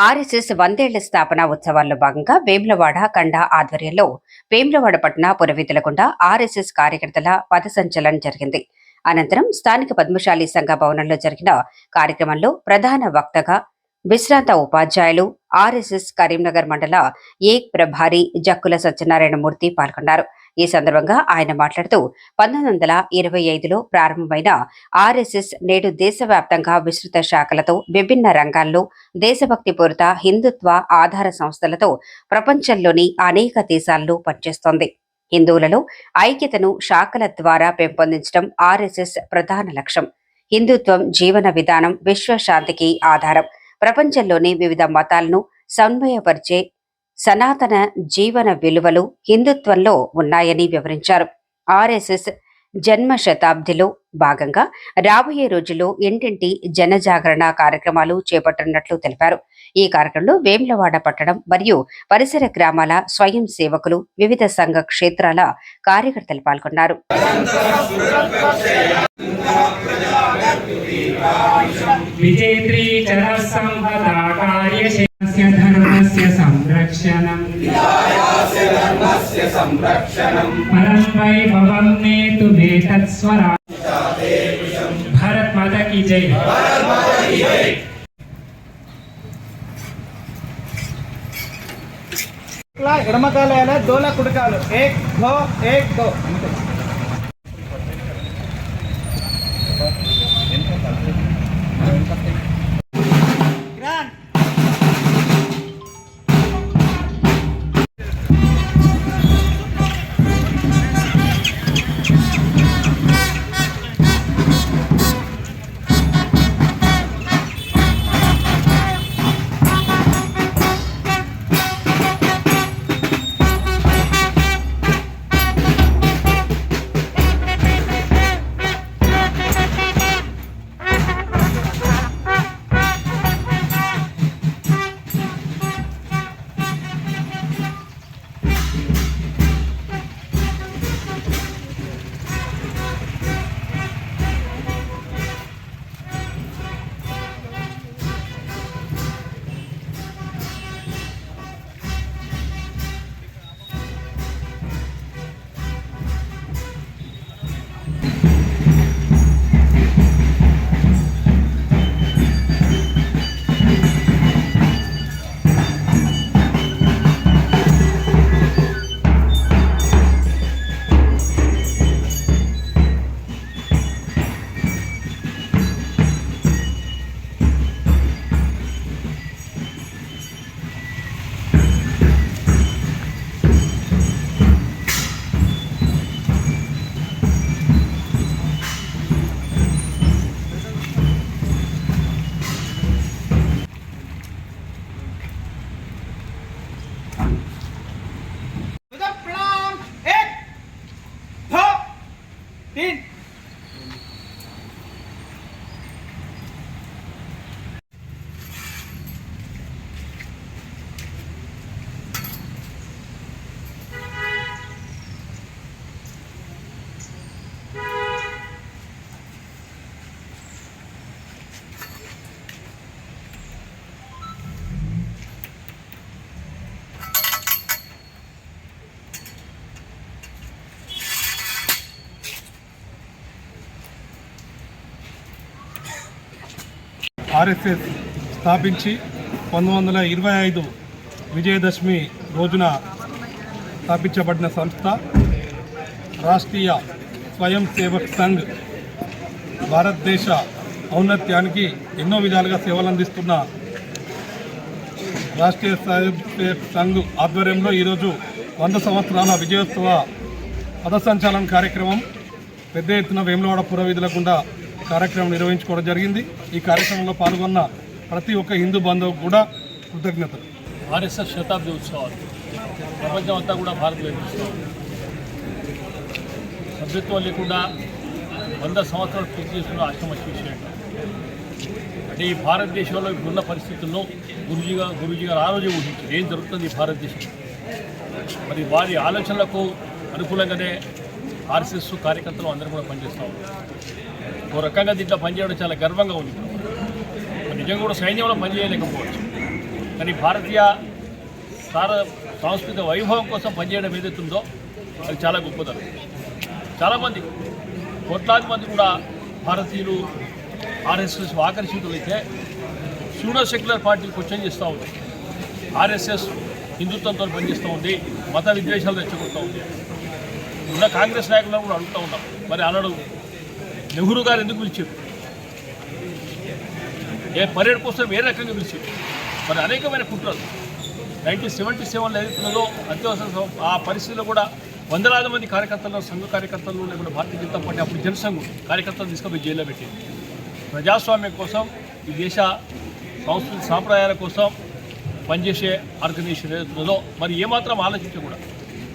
RSS 100 ఏళ్ల స్థాపన ఉత్సవాల్లో భాగంగా వేములవాడ కండా ఆధ్వర్యంలో వేములవాడ పట్టణ పురవీధుల గుండా ఆర్ఎస్ఎస్ కార్యకర్తల పథసంచలనం జరిగింది. అనంతరం స్థానిక పద్మశాలి సంఘ భవనంలో జరిగిన కార్యక్రమంలో ప్రధాన వక్తగా విశ్రాంత ఉపాధ్యాయులు ఆర్ఎస్ఎస్ కరీంనగర్ మండల ఏక్ ప్రభారి జక్కుల సత్యనారాయణమూర్తి పాల్గొన్నారు. ఈ సందర్భంగా ఆయన మాట్లాడుతూ 1925లో ప్రారంభమైన ఆర్ఎస్ఎస్ నేడు దేశవ్యాప్తంగా విస్తృత శాఖలతో విభిన్న రంగాల్లో దేశభక్తి పూరిత హిందుత్వ ఆధార సంస్థలతో ప్రపంచంలోని అనేక దేశాల్లో పనిచేస్తోంది. హిందువులలో ఐక్యతను శాఖల ద్వారా పెంపొందించడం ఆర్ఎస్ఎస్ ప్రధాన లక్ష్యం. హిందుత్వం జీవన విధానం విశ్వశాంతికి ఆధారం. ప్రపంచంలోని వివిధ మతాలను సమన్వయపరిచే సనాతన జీవన విలువలు హిందుత్వంలో ఉన్నాయని వివరించారు. ఆర్ఎస్ఎస్ జన్మ శతాబ్దిలో భాగంగా రాబోయే రోజుల్లో ఇంటింటి జనజాగరణ కార్యక్రమాలు చేపట్టనున్నట్లు తెలిపారు. ఈ కార్యక్రమంలో వేములవాడ పట్టణం మరియు పరిసర గ్రామాల స్వయం సేవకులు, వివిధ సంఘ క్షేత్రాల కార్యకర్తలు పాల్గొన్నారు. भारत माता की जय। ఎడమకాల దోల కుడకాలు ఏక్ దో ఆర్ఎస్ఎస్ స్థాపించి 1925 విజయదశమి రోజున స్థాపించబడిన సంస్థ. రాష్ట్రీయ స్వయం సేవక్ సంఘ్ భారతదేశ ఔన్నత్యానికి ఎన్నో విధాలుగా సేవలు అందిస్తున్న రాష్ట్రీయ స్వయం సేవక్ సంఘ్ ఆధ్వర్యంలో ఈరోజు 100 సంవత్సరాల విజయోత్సవ పథసంచలన కార్యక్రమం పెద్ద ఎత్తున వేములవాడ పురవీధుల గుండా కార్యక్రమం నిర్వహించుకోవడం జరిగింది. ఈ కార్యక్రమంలో పాల్గొన్న ప్రతి ఒక్క హిందూ బంధువుకు కూడా కృతజ్ఞతలు. ఆర్ఎస్ఎస్ శతాబ్ది ఉత్సవాలు ప్రపంచం అంతా కూడా భారతదేశం సభ్యత్వం లేకుండా 100 సంవత్సరాలు పూర్తి చేసుకున్న ఆశ్రమ విషయం. అంటే ఈ భారతదేశంలో ఇప్పుడున్న పరిస్థితుల్లో గురూజీ గారు ఆ రోజే ఊహించారు ఏం జరుగుతుంది ఈ భారతదేశం. మరి వారి ఆలోచనలకు అనుకూలంగానే ఆర్ఎస్ఎస్ కార్యకర్తలు అందరూ కూడా పనిచేస్తూ ఉన్నారు. ఓ రకంగా దీంట్లో పనిచేయడం చాలా గర్వంగా ఉంది. నిజంగా కూడా సైన్యంలో పనిచేయలేకపోవచ్చు. కానీ భారతీయ సాంస్కృతిక వైభవం కోసం పనిచేయడం ఏదైతుందో అది చాలా గొప్పదనం. చాలామంది కోట్లాది మంది కూడా భారతీయులు ఆర్ఎస్ఎస్ ఆకర్షితులైతే సూడో సెక్యులర్ పార్టీలు క్వశ్చన్ చేస్తూ ఉంది. ఆర్ఎస్ఎస్ హిందుత్వంతో పనిచేస్తూ ఉంది, మత విద్వేషాలు రెచ్చగొడుతూ ఉంది. ఉన్న కాంగ్రెస్ నాయకులను కూడా అడుగుతూ ఉన్నాం, మరి అన్నాడు నెహ్రూ గారు ఎందుకు పిలిచారు, ఏ పరేడ్ కోసం ఏ రకంగా పిలిచారు? మరి అనేకమైన కుట్రలు 1977లో ఏదైతున్నదో అత్యవసర ఆ పరిస్థితిలో కూడా వందలాది మంది కార్యకర్తలు, సంఘ కార్యకర్తలు, లేకుండా భారతీయ జనతా పార్టీ అప్పుడు జనసంఘం కార్యకర్తలు తీసుకుపోయి జైల్లో పెట్టింది. ప్రజాస్వామ్యం కోసం, ఈ దేశ సంస్కృతి సాంప్రదాయాల కోసం పనిచేసే ఆర్గనైజేషన్ ఏదైతున్నదో మరి ఏమాత్రం ఆలోచించకూడదు.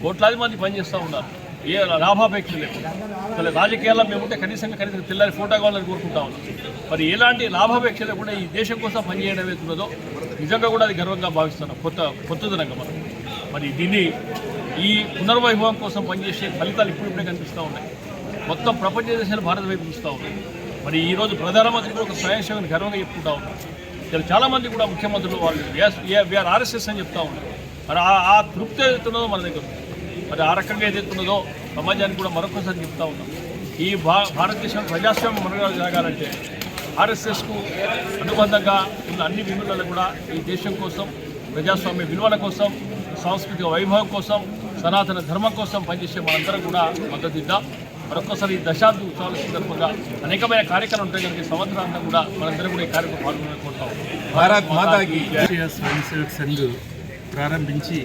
కోట్లాది మంది పనిచేస్తూ ఉన్నారు, ఏ లాభాపేక్ష లేకుండా. అసలు రాజకీయాల్లో మేముంటే కనీసం తెల్లారి ఫోటో కావాలని కోరుకుంటా ఉన్నాం. మరి ఎలాంటి లాభాపేక్ష లేకుండా ఈ దేశం కోసం పనిచేయడం ఏదైతున్నదో నిజంగా కూడా అది గర్వంగా భావిస్తున్నాం, కొత్తదనంగా మనం. మరి దీన్ని ఈ పునర్వైభవం కోసం పనిచేసే ఫలితాలు ఇప్పుడిప్పుడే కనిపిస్తూ ఉన్నాయి. మొత్తం ప్రపంచ దేశాలు భారత వైపు చూస్తూ ఉన్నాయి. మరి ఈరోజు ప్రధానమంత్రి కూడా ఒక స్వయం సేవని గర్వంగా చెప్పుకుంటా ఉన్నారు. ఇలా చాలామంది కూడా ముఖ్యమంత్రులు వాళ్ళు వీఆర్ ఆర్ఎస్ఎస్ అని చెప్తా ఉన్నారు. మరి ఆ తృప్తి ఏదైతున్నదో మన దగ్గర, మరి ఆ రకంగా ఏదైతున్నదో సమాజానికి కూడా మరొకసారి చెప్తా ఉన్నాం. ఈ భారతదేశం ప్రజాస్వామ్యం మనుగడగాలంటే ఆర్ఎస్ఎస్కు అనుబంధంగా ఉన్న అన్ని విలువలను కూడా ఈ దేశం కోసం, ప్రజాస్వామ్య విలువల కోసం, సాంస్కృతిక వైభవం కోసం, సనాతన ధర్మం కోసం పనిచేసే మనందరం కూడా మద్దతు ఇద్దాం. మరొకసారి ఈ దశాబ్ది ఉత్సవాల సందర్భంగా అనేకమైన కార్యక్రమాలు ఉంటాయి కనుక సంవత్సరాంతా కూడా మనందరం కూడా ఈ కార్యక్రమం పాల్గొనాలని కోరుతాం. భారత్ మాతాకి రాష్ట్రీయ స్వయం సేవక్ సంఘ్ ప్రారంభించి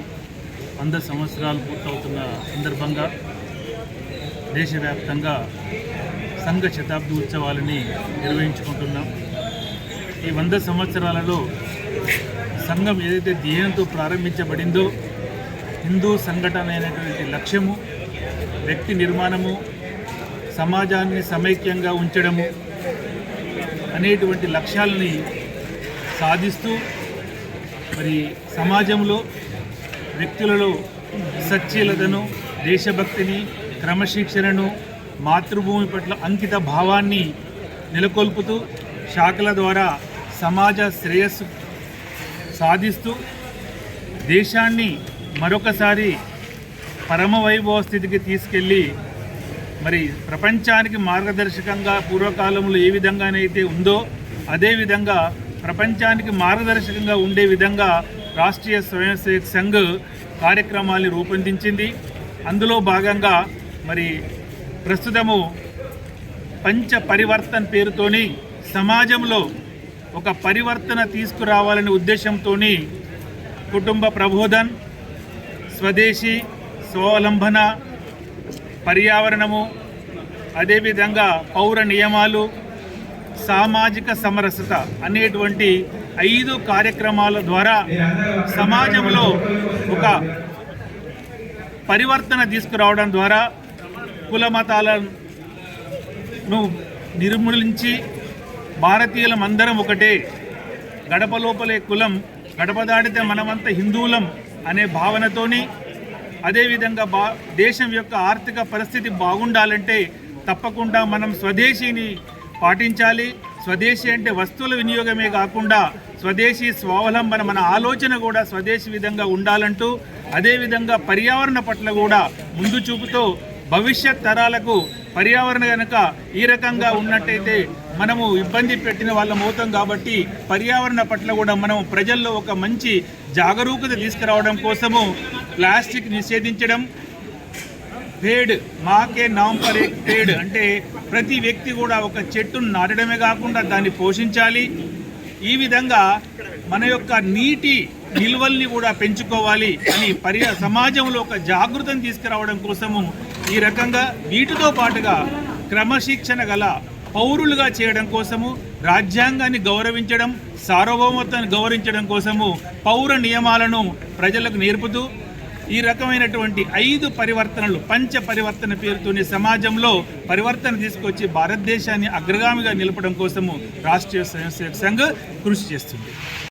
100 సంవత్సరాలు పూర్తవుతున్న సందర్భంగా దేశవ్యాప్తంగా సంఘ శతాబ్ది ఉత్సవాలని నిర్వహించుకుంటున్నాం. ఈ 100 సంవత్సరాలలో సంఘం ఏదైతే ధ్యేయంతో ప్రారంభించబడిందో, హిందూ సంఘటన అనేటువంటి లక్ష్యము, వ్యక్తి నిర్మాణము, సమాజాన్ని సమైక్యంగా ఉంచడము అనేటువంటి లక్ష్యాలని సాధిస్తూ మరి సమాజంలో వ్యక్తులలో సచ్చీలతను, దేశభక్తిని, క్రమశిక్షణను, మాతృభూమి పట్ల అంకిత భావాన్ని నెలకొల్పుతూ శాఖల ద్వారా సమాజ శ్రేయస్సు సాధిస్తూ దేశాన్ని మరొకసారి పరమవైభవ స్థితికి తీసుకెళ్ళి మరి ప్రపంచానికి మార్గదర్శకంగా పూర్వకాలంలో ఏ విధంగానైతే ఉందో అదేవిధంగా ప్రపంచానికి మార్గదర్శకంగా ఉండే విధంగా రాష్ట్రీయ స్వయం సేవక్ సంఘ్ కార్యక్రమాన్ని రూపొందించింది. అందులో భాగంగా మరి ప్రస్తుతము పంచ పరివర్తన్ పేరుతోని సమాజంలో ఒక పరివర్తన తీసుకురావాలనే ఉద్దేశంతో కుటుంబ ప్రబోధన్, స్వదేశీ, స్వావలంబన, పర్యావరణము, అదేవిధంగా పౌర నియమాలు, సామాజిక సమరసత అనేటువంటి 5 కార్యక్రమాల ద్వారా సమాజంలో ఒక పరివర్తన తీసుకురావడం ద్వారా కుల మతాలను నిర్మూలించి భారతీయులమందరం ఒకటే, గడప లోపలే కులం, గడప దాటితే మనమంతా హిందువులం అనే భావనతోని, అదేవిధంగా దేశం యొక్క ఆర్థిక పరిస్థితి బాగుండాలంటే తప్పకుండా మనం స్వదేశీని పాటించాలి. స్వదేశీ అంటే వస్తువుల వినియోగమే కాకుండా స్వదేశీ స్వావలంబన, మన ఆలోచన కూడా స్వదేశీ విధంగా ఉండాలంటూ, అదేవిధంగా పర్యావరణ పట్ల కూడా ముందు చూపుతో భవిష్యత్ తరాలకు పర్యావరణ కనుక ఈ రకంగా ఉన్నట్టయితే మనము ఇబ్బంది పెట్టిన వాళ్ళం అవుతాం. కాబట్టి పర్యావరణ పట్ల కూడా మనం ప్రజల్లో ఒక మంచి జాగరూకత తీసుకురావడం కోసము ప్లాస్టిక్ నిషేధించడం, పేడ్ మాకే నామ్ పర్ ఏక్ పేడ్ అంటే ప్రతి వ్యక్తి కూడా ఒక చెట్టును నాటడమే కాకుండా దాన్ని పోషించాలి. ఈ విధంగా మన యొక్క నీటి నిల్వల్ని కూడా పెంచుకోవాలి అని సమాజంలో ఒక జాగృతిని తీసుకురావడం కోసము ఈ రకంగా వీటితో పాటుగా క్రమశిక్షణ గల పౌరులుగా చేయడం కోసము, రాజ్యాంగాన్ని గౌరవించడం, సార్వభౌమత్వాన్ని గౌరవించడం కోసము పౌర నియమాలను ప్రజలకు నేర్పుతూ ఈ రకమైనటువంటి 5 పరివర్తనలు, పంచ పరివర్తన పేరుతోనే సమాజంలో పరివర్తన తీసుకొచ్చి భారతదేశాన్ని అగ్రగామిగా నిలపడం కోసము రాష్ట్రీయ స్వయం సేవక్ సంఘ్ కృషి చేస్తుంది.